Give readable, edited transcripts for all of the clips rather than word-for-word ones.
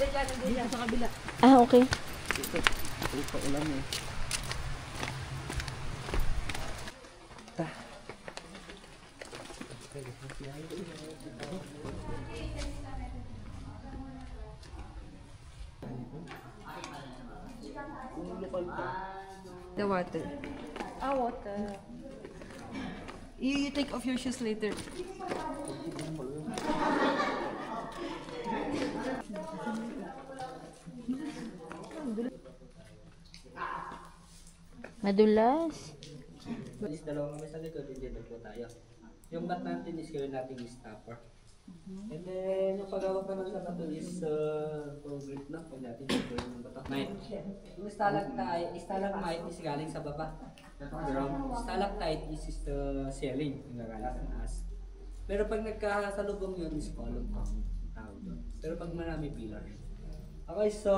Dito sa kabila. Ah, okay. Ito pa ulam eh. Ta. The water. Ah, water. You take off your shoes later. Madulas. Is dalawang kami sa likod, hindi po tayo. Yung bat natin is gawin natin yung stopper. And then, yung paghawak naman sa bato is for grip na. Pag natin yung bato. Yung stalagmite is galing sa baba. Stalactite is the ceiling. Yung galing sa taas. Pero pag nagkasalubong yun is column tawag doon. Pero pag marami pillar. Okay, so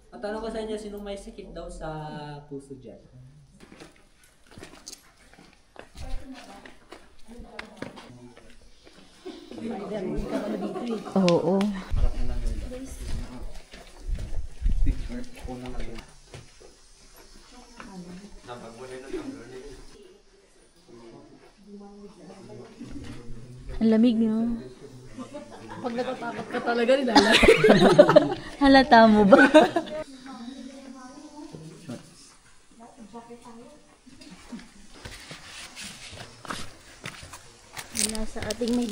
matanong ko sa inyo, sinong may sakit daw sa puso dyan? Oo. Ang lamig niyo. Pag natatakot ka talaga, nilala. Halata mo ba? Wala sa ating may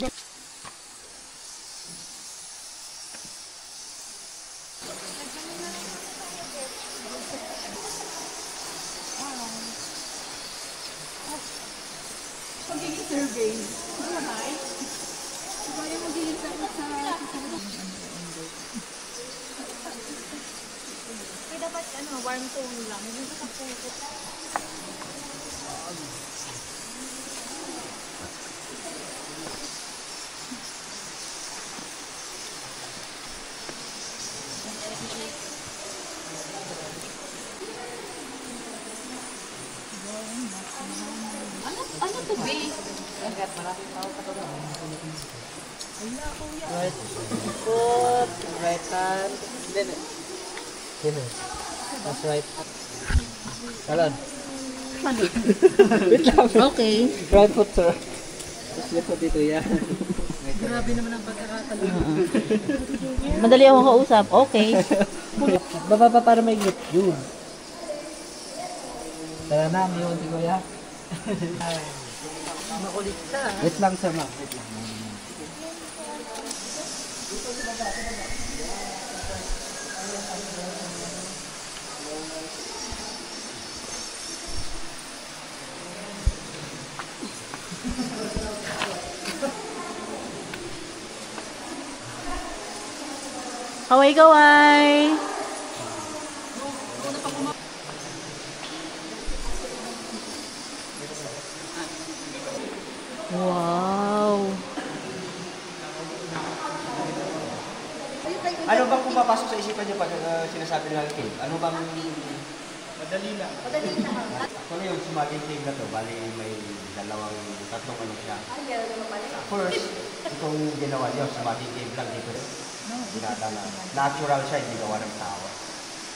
Magiging survey. Ay. Diba yung magiging survey sa... Kaya dapat warm tone lang. Hindi sa kapulit. Ano to be? Right foot, right hand, then that's right. Kalan. Wait lang. Okay. Right foot, sir. Tapos left foot dito, yan. Grabe naman ang pagkakatalo. Madali akong kausap. Okay. Baba pa para may grip. Yun. Tara na, may yun si Kuya. Makulit ka. Wait lang, sir, ma'am. Wait lang. Kaway-kaway! Wow! Ano bang pumapasok sa isipan niyo pag sinasabi ng cave? Ano bang... Madali lang. Ano yung sumating cave na to? Bali may tatlong ano siya. First, itong ginawa niyo, sumating cave lang dito. Natural siya, hindi gawa ng tao.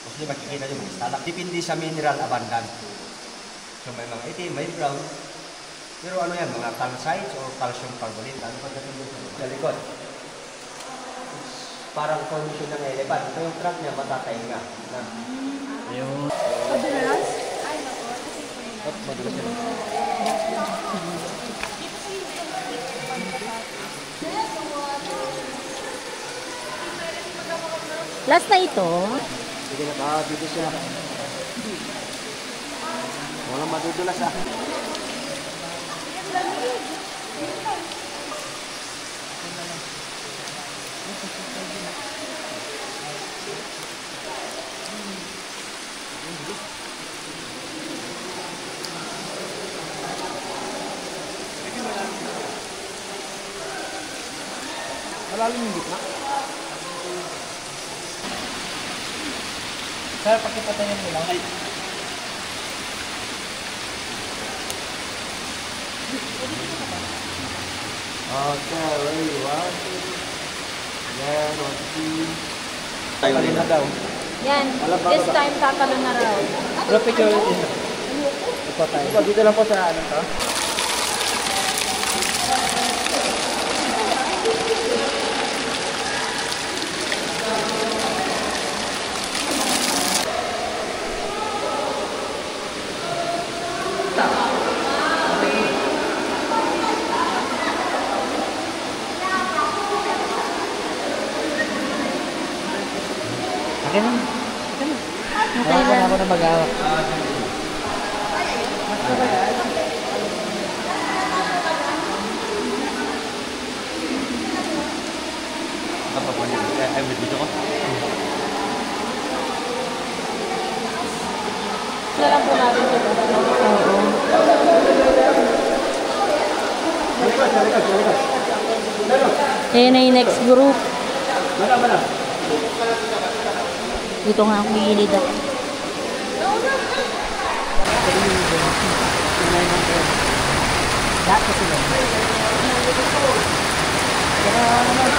Kasi makikita niyo, depende sa mineral abundant. So may mga itim, may brown. Pero ano yan, mga calcites or calcium carbonate. Ano pa dito sa likod? Parang condition ng elephant. Ito yung trunk niya, matatay nga. Ayun. Madalas? Madulas yun. Last na ito. Sige na, dito siya. Walang madudulas ah. Malalim yung gitna. Sir, pakipatayin mo lang. Okay, ready? 1, 2, then 1, 2, Tayo na daw. Yan. This time, tatalo na raw. Pero picture ulit. Ito tayo. Dito lang po sa ano to. Akin na. Akin na ako na mag-awak. Apa po niya? Ay, may dito ko? Wala lang po natin ito. Oo. Ayan na yung next group. Dito nga ako gilid ako. Lahat kasi lang. Kaya naman.